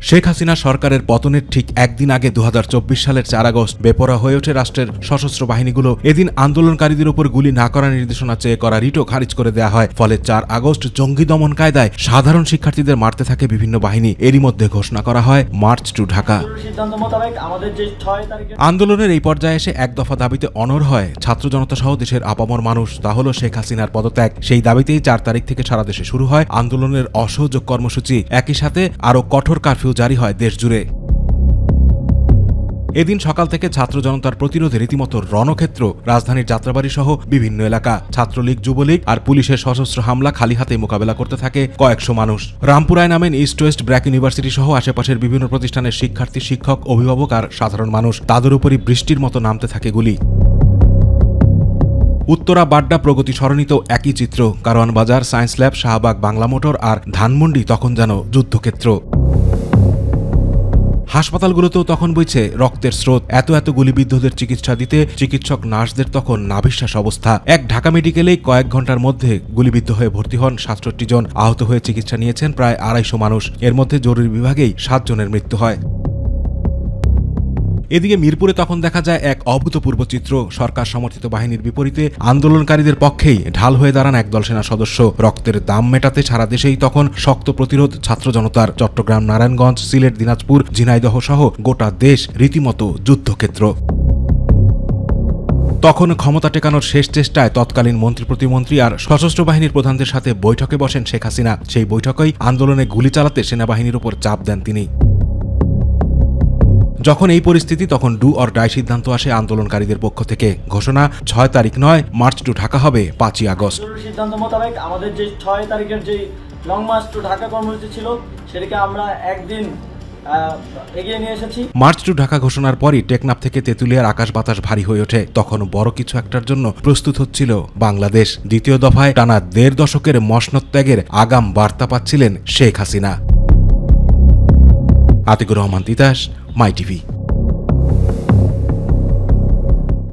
শেখ হাসিনা সরকারের পতনের ঠিক একদিন আগে 2024 সালের 4 আগস্ট বেপরোয়া হয়ে ওঠে রাষ্ট্রের সশস্ত্র বাহিনীগুলো। এদিন আন্দোলনকারীদের উপর গুলি না করার নির্দেশনা চেয়ে করা রিটও খারিজ করে দেওয়া হয়। ফলে 4 আগস্ট জঙ্গি দমন কায়দায় সাধারণ শিক্ষার্থীদের মারতে থাকে বিভিন্ন বাহিনী। এরই মধ্যে ঘোষণা করা হয় মার্চ টু ঢাকা। আন্দোলনের এই পর্যায়ে এসে এক দফা দাবিতে অনড় হয় ছাত্র জনতা সহ দেশের আপামর মানুষ। তা হলো শেখ হাসিনার পদত্যাগ। সেই দাবিতেই 4 তারিখ থেকে সারা দেশে শুরু হয় আন্দোলনের অসহযোগ কর্মসূচি। একই সাথে আরও কঠোর কারফিউ জারি হয় দেশ জুড়ে। এদিন সকাল থেকে ছাত্র জনতার প্রতিরোধে রীতিমতো রণক্ষেত্র রাজধানীর যাত্রাবাড়ি সহ বিভিন্ন এলাকা। ছাত্রলীগ, যুবলীগ আর পুলিশের সশস্ত্র হামলা খালি হাতে মোকাবেলা করতে থাকে কয়েকশো মানুষ। রামপুরায় নামেন ইস্ট ওয়েস্ট ব্র্যাক ইউনিভার্সিটি সহ আশেপাশের বিভিন্ন প্রতিষ্ঠানের শিক্ষার্থী, শিক্ষক, অভিভাবক আর সাধারণ মানুষ। তাদের উপরই বৃষ্টির মতো নামতে থাকে গুলি। উত্তরা, বাড্ডা, প্রগতি সরণিতেও একই চিত্র। কারওয়ান বাজার, সায়েন্স ল্যাব, শাহবাগ, বাংলা মোটর আর ধানমন্ডি তখন যেন যুদ্ধক্ষেত্র। হাসপাতালগুলোতেও তখন বইছে রক্তের স্রোত। এত গুলিবিদ্ধদের চিকিৎসা দিতে চিকিৎসক নার্সদের তখন নাভিশ্বাস অবস্থা। এক ঢাকা মেডিকেলেই কয়েক ঘন্টার মধ্যে গুলিবিদ্ধ হয়ে ভর্তি হন 67 জন। আহত হয়ে চিকিৎসা নিয়েছেন প্রায় 250 মানুষ। এর মধ্যে জরুরি বিভাগেই 7 জনের মৃত্যু হয়। এদিকে মিরপুরে তখন দেখা যায় এক অভূতপূর্ব চিত্র। সরকার সমর্থিত বাহিনীর বিপরীতে আন্দোলনকারীদের পক্ষেই ঢাল হয়ে দাঁড়ান একদল সেনা সদস্য। রক্তের দাম মেটাতে সারা দেশেই তখন শক্ত প্রতিরোধ ছাত্র জনতার। চট্টগ্রাম, নারায়ণগঞ্জ, সিলেট, দিনাজপুর, ঝিনাইদহ সহ গোটা দেশ রীতিমতো যুদ্ধক্ষেত্র। তখন ক্ষমতা টেকানোর শেষ চেষ্টায় তৎকালীন মন্ত্রী, প্রতিমন্ত্রী আর সশস্ত্র বাহিনীর প্রধানদের সাথে বৈঠকে বসেন শেখ হাসিনা। সেই বৈঠকেই আন্দোলনে গুলি চালাতে সেনাবাহিনীর উপর চাপ দেন তিনি। যখন এই পরিস্থিতি, তখন ডু অর ডাই সিদ্ধান্ত আসে আন্দোলনকারীদের পক্ষ থেকে। ঘোষণা 6 তারিখ নয়, মার্চ টু ঢাকা হবে 5ই আগস্ট। সিদ্ধান্ত মোতাবেক আমাদের যে 6 তারিখের যে লং মার্চ টু ঢাকা কর্মসূচি ছিল সেটাকে আমরা একদিন এগিয়ে নিয়ে এসেছি। মার্চ টু ঢাকা ঘোষণার পরই টেকনাফ থেকে তেঁতুলিয়ার আকাশ বাতাস ভারী হয়ে ওঠে। তখন বড় কিছু একটার জন্য প্রস্তুত হচ্ছিল বাংলাদেশ। দ্বিতীয় দফায় টানা 1.5 দশকের মসনদ ত্যাগের আগাম বার্তা পাচ্ছিলেন শেখ হাসিনা। আতিকুর রহমান তিতাস, মাই টিভি।